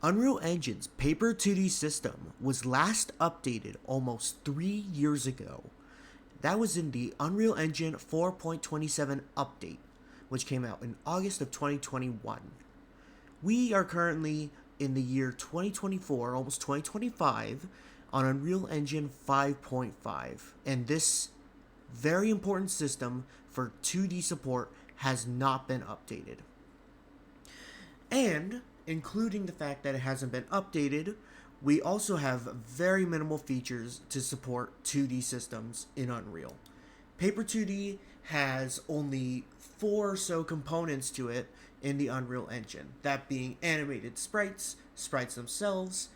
Unreal Engine's Paper 2D system was last updated almost 3 years ago. That was in the Unreal Engine 4.27 update, which came out in August of 2021. We are currently in the year 2024, almost 2025, on Unreal Engine 5.5, and this very important system for 2D support has not been updated. And, including the fact that it hasn't been updated, we also have very minimal features to support 2D systems in Unreal. Paper 2D has only 4 or so components to it in the Unreal Engine, that being animated sprites, sprites themselves,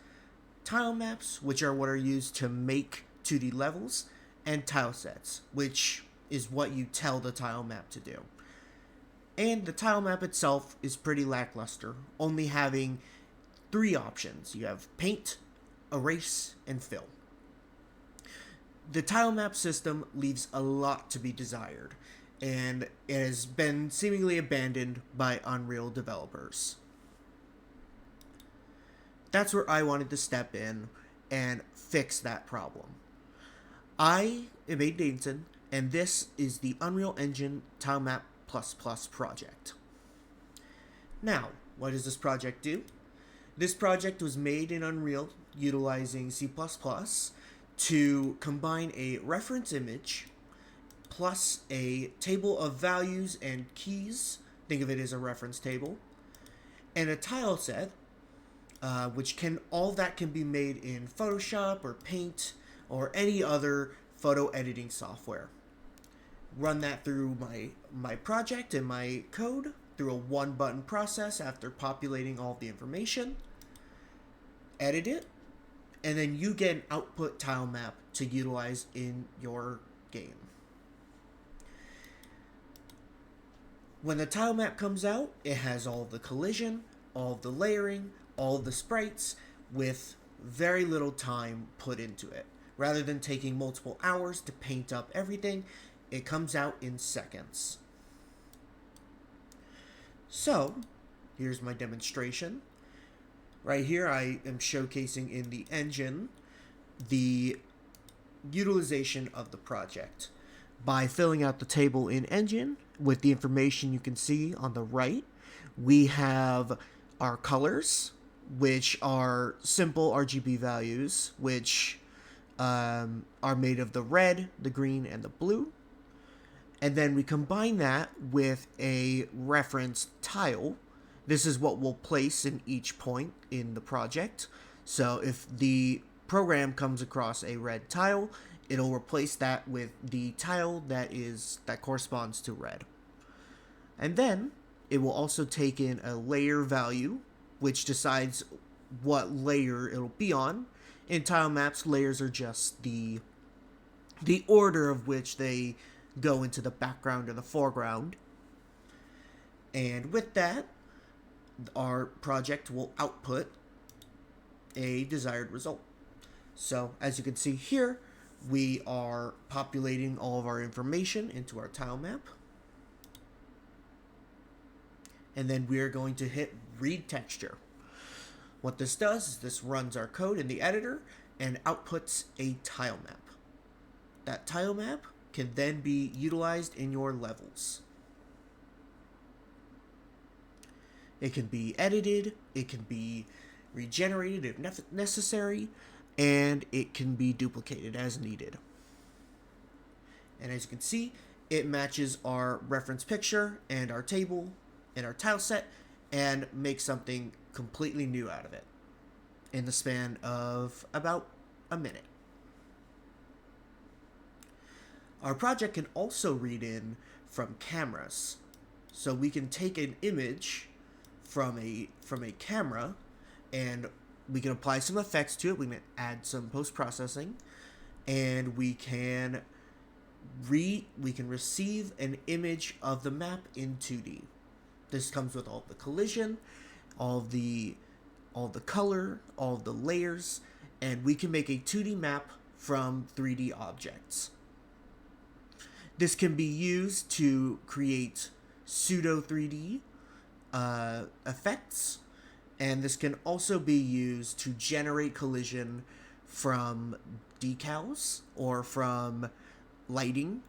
tile maps, which are what are used to make 2D levels, and tile sets, which is what you tell the tile map to do. And the tile map itself is pretty lackluster, only having 3 options. You have paint, erase, and fill. The tile map system leaves a lot to be desired, and it has been seemingly abandoned by Unreal developers. That's where I wanted to step in and fix that problem. I am Aiden Davidson, and this is the Unreal Engine TileMap project. Now, what does this project do? This project was made in Unreal utilizing C++ to combine a reference image plus a table of values and keys, think of it as a reference table, and a tile set, which all that can be made in Photoshop or Paint or any other photo editing software. Run that through my project and my code through a 1-button process after populating all the information. Edit it, and then you get an output tile map to utilize in your game. When the tile map comes out, it has all the collision, all the layering, all the sprites, with very little time put into it. Rather than taking multiple hours to paint up everything, it comes out in seconds. So, here's my demonstration. Right here I am showcasing in the engine the utilization of the project. By filling out the table in engine with the information you can see on the right, we have our colors, which are simple RGB values, which are made of the red, the green, and the blue. And then we combine that with a reference tile. This is what we'll place in each point in the project. So if the program comes across a red tile, it'll replace that with the tile that corresponds to red. And then it will also take in a layer value, which decides what layer it'll be on. In tile maps, layers are just the order of which they go into the background or the foreground. And with that, our project will output a desired result. So as you can see here, we are populating all of our information into our tile map. And then we are going to hit read texture. What this does is this runs our code in the editor and outputs a tile map. That tile map can then be utilized in your levels. It can be edited, it can be regenerated if necessary, and it can be duplicated as needed. And as you can see, it matches our reference picture and our table and our tile set and makes something completely new out of it in the span of about a minute. Our project can also read in from cameras. So we can take an image from a camera and we can apply some effects to it. We can add some post-processing, and we can receive an image of the map in 2D. This comes with all the collision, all the color, all the layers, and we can make a 2D map from 3D objects. This can be used to create pseudo 3D effects And this can also be used to generate collision from decals or from lighting,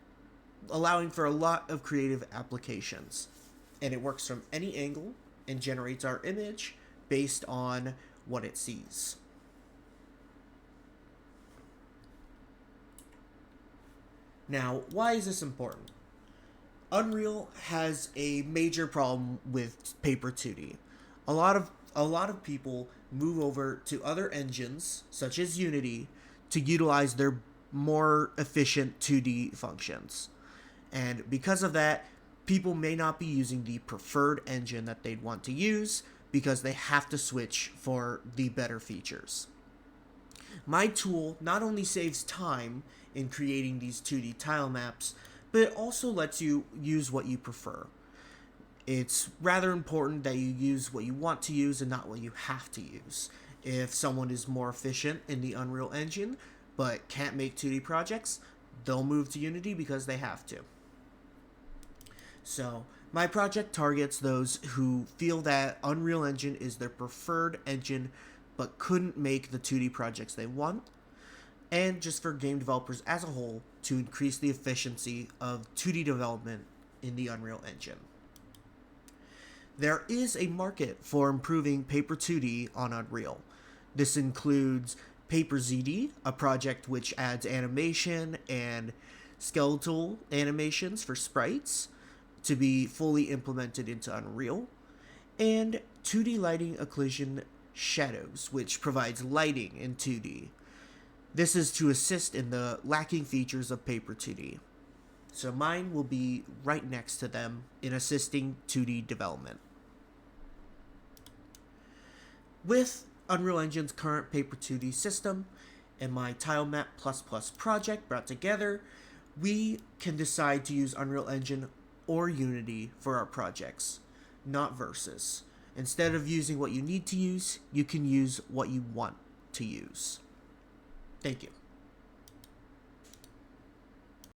allowing for a lot of creative applications. And it works from any angle and generates our image based on what it sees. Now, why is this important? Unreal has a major problem with paper 2D. A lot of people move over to other engines such as Unity to utilize their more efficient 2D functions. And because of that, people may not be using the preferred engine that they'd want to use because they have to switch for the better features. My tool not only saves time in creating these 2D tile maps, but it also lets you use what you prefer. It's rather important that you use what you want to use and not what you have to use. If someone is more efficient in the Unreal Engine but can't make 2D projects, they'll move to Unity because they have to. So, my project targets those who feel that Unreal Engine is their preferred engine but couldn't make the 2D projects they want, and just for game developers as a whole to increase the efficiency of 2D development in the Unreal Engine. There is a market for improving Paper 2D on Unreal. This includes Paper ZD, a project which adds animation and skeletal animations for sprites to be fully implemented into Unreal, and 2D lighting occlusion shadows, which provides lighting in 2D. This is to assist in the lacking features of Paper 2D. So mine will be right next to them in assisting 2D development. With Unreal Engine's current Paper 2D system and my TileMap project brought together, we can decide to use Unreal Engine or Unity for our projects, not versus. Instead of using what you need to use, you can use what you want to use. Thank you.